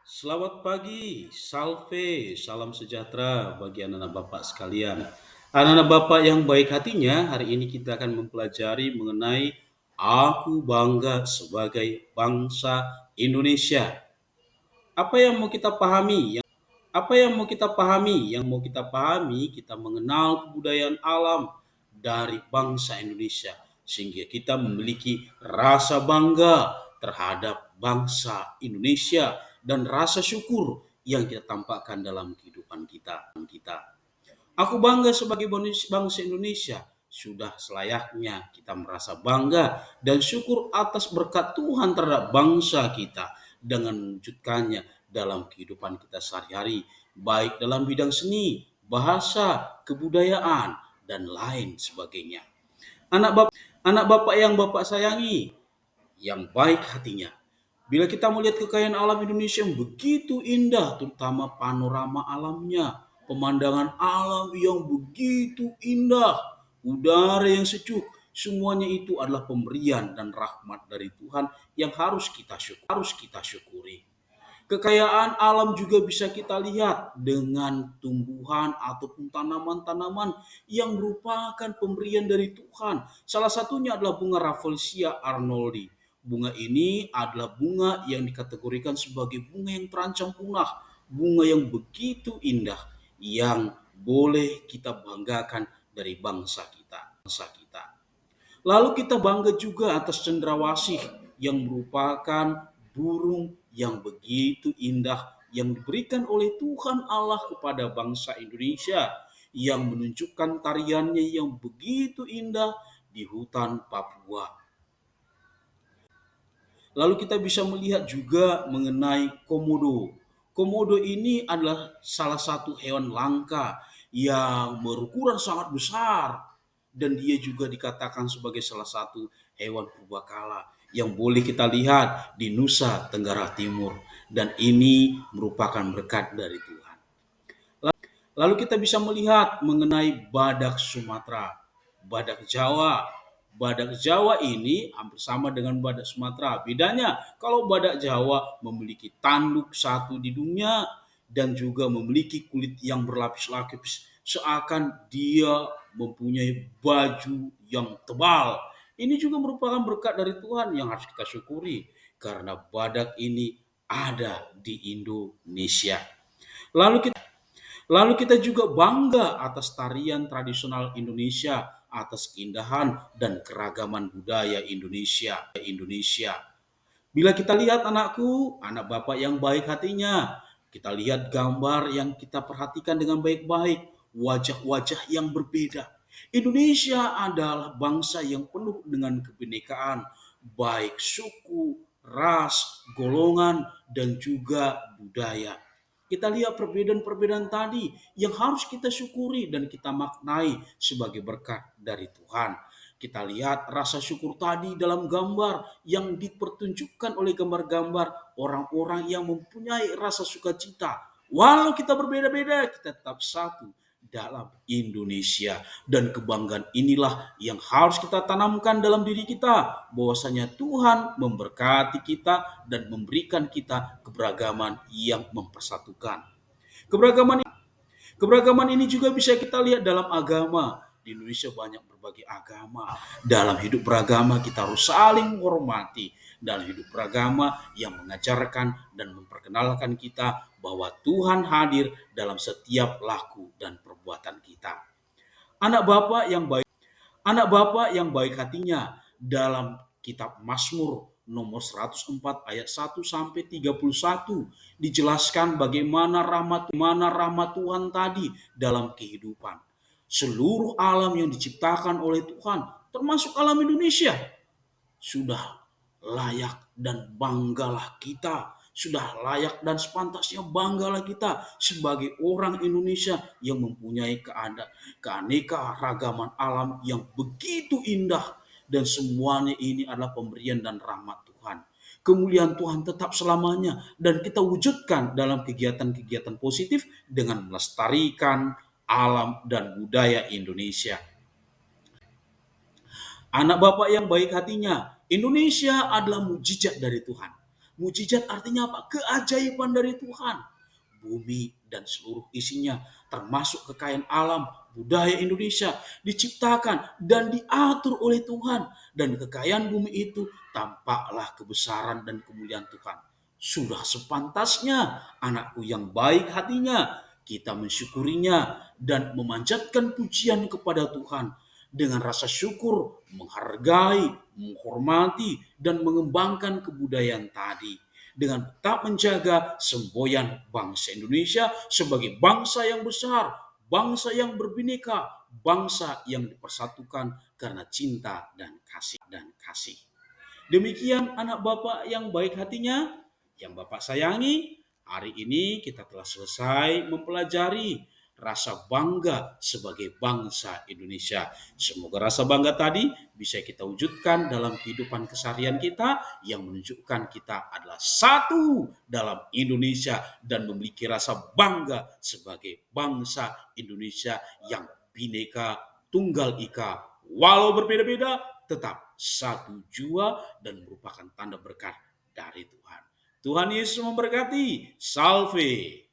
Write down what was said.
Selamat pagi, salve, salam sejahtera bagi anak-anak Bapak sekalian. Anak-anak Bapak yang baik hatinya, hari ini kita akan mempelajari mengenai Aku bangga sebagai bangsa Indonesia. Apa yang mau kita pahami? Apa yang mau kita pahami? Yang mau kita pahami, kita mengenal kebudayaan alam dari bangsa Indonesia, sehingga kita memiliki rasa bangga terhadap bangsa Indonesia dan rasa syukur yang kita tampakkan dalam kehidupan kita. Aku bangga sebagai bangsa Indonesia. Sudah selayaknya kita merasa bangga dan syukur atas berkat Tuhan terhadap bangsa kita dengan mewujudkannya dalam kehidupan kita sehari-hari, baik dalam bidang seni, bahasa, kebudayaan, dan lain sebagainya. Anak bapak yang bapak sayangi, yang baik hatinya. Bila kita melihat kekayaan alam Indonesia yang begitu indah, terutama panorama alamnya, pemandangan alam yang begitu indah, udara yang sejuk, semuanya itu adalah pemberian dan rahmat dari Tuhan yang harus kita syukuri. Kekayaan alam juga bisa kita lihat dengan tumbuhan ataupun tanaman-tanaman yang merupakan pemberian dari Tuhan. Salah satunya adalah bunga Rafflesia arnoldi. Bunga ini adalah bunga yang dikategorikan sebagai bunga yang terancam punah, bunga yang begitu indah yang boleh kita banggakan dari bangsa kita. Lalu kita bangga juga atas cendrawasih yang merupakan burung yang begitu indah yang diberikan oleh Tuhan Allah kepada bangsa Indonesia yang menunjukkan tariannya yang begitu indah di hutan Papua. Lalu kita bisa melihat juga mengenai komodo. Komodo ini adalah salah satu hewan langka yang berukuran sangat besar dan dia juga dikatakan sebagai salah satu hewan purbakala yang boleh kita lihat di Nusa Tenggara Timur dan ini merupakan berkat dari Tuhan. Lalu kita bisa melihat mengenai badak Sumatera, badak Jawa. Badak Jawa ini hampir sama dengan badak Sumatera. Bedanya kalau badak Jawa memiliki tanduk satu di hidungnya dan juga memiliki kulit yang berlapis-lapis seakan dia mempunyai baju yang tebal. Ini juga merupakan berkat dari Tuhan yang harus kita syukuri karena badak ini ada di Indonesia. Lalu kita Lalu kita juga bangga atas tarian tradisional Indonesia, atas keindahan dan keragaman budaya Indonesia. Bila kita lihat anakku, anak bapak yang baik hatinya, kita lihat gambar yang kita perhatikan dengan baik-baik, wajah-wajah yang berbeda. Indonesia adalah bangsa yang penuh dengan kebinekaan, baik suku, ras, golongan, dan juga budaya. Kita lihat perbedaan-perbedaan tadi yang harus kita syukuri dan kita maknai sebagai berkat dari Tuhan. Kita lihat rasa syukur tadi dalam gambar yang dipertunjukkan oleh gambar-gambar orang-orang yang mempunyai rasa sukacita. Walau kita berbeda-beda, kita tetap satu dalam Indonesia. Dan kebanggaan inilah yang harus kita tanamkan dalam diri kita. Bahwasanya Tuhan memberkati kita dan memberikan kita keberagaman yang mempersatukan. Keberagaman Keberagaman ini juga bisa kita lihat dalam agama. Di Indonesia banyak berbagai agama. Dalam hidup beragama kita harus saling menghormati. Dalam hidup beragama yang mengajarkan dan memperkenalkan kita bahwa Tuhan hadir dalam setiap laku dan perbuatan kita. Anak Bapak yang baik Anak Bapak yang baik hatinya dalam kitab Mazmur nomor 104 ayat 1 sampai 31 dijelaskan bagaimana rahmat Tuhan tadi dalam kehidupan. Seluruh alam yang diciptakan oleh Tuhan, termasuk alam Indonesia, sudah layak dan banggalah kita. Sudah layak dan sepantasnya banggalah kita sebagai orang Indonesia yang mempunyai keaneka ragaman alam yang begitu indah dan semuanya ini adalah pemberian dan rahmat Tuhan. Kemuliaan Tuhan tetap selamanya dan kita wujudkan dalam kegiatan-kegiatan positif dengan melestarikan alam dan budaya Indonesia. Anak bapak yang baik hatinya, Indonesia adalah mujizat dari Tuhan. Mujizat artinya apa? Keajaiban dari Tuhan. Bumi dan seluruh isinya, termasuk kekayaan alam, budaya Indonesia, diciptakan dan diatur oleh Tuhan. Dan kekayaan bumi itu tampaklah kebesaran dan kemuliaan Tuhan. Sudah sepantasnya anakku yang baik hatinya, kita mensyukurinya dan memanjatkan pujian kepada Tuhan dengan rasa syukur, menghargai, menghormati, dan mengembangkan kebudayaan tadi dengan tetap menjaga semboyan bangsa Indonesia sebagai bangsa yang besar, bangsa yang berbineka, bangsa yang dipersatukan karena cinta dan kasih. Demikian anak Bapak yang baik hatinya, yang Bapak sayangi, hari ini kita telah selesai mempelajari rasa bangga sebagai bangsa Indonesia. Semoga rasa bangga tadi bisa kita wujudkan dalam kehidupan keseharian kita yang menunjukkan kita adalah satu dalam Indonesia dan memiliki rasa bangga sebagai bangsa Indonesia yang bineka tunggal ika. Walau berbeda-beda, tetap satu jua dan merupakan tanda berkat dari Tuhan. Tuhan Yesus memberkati. Salve.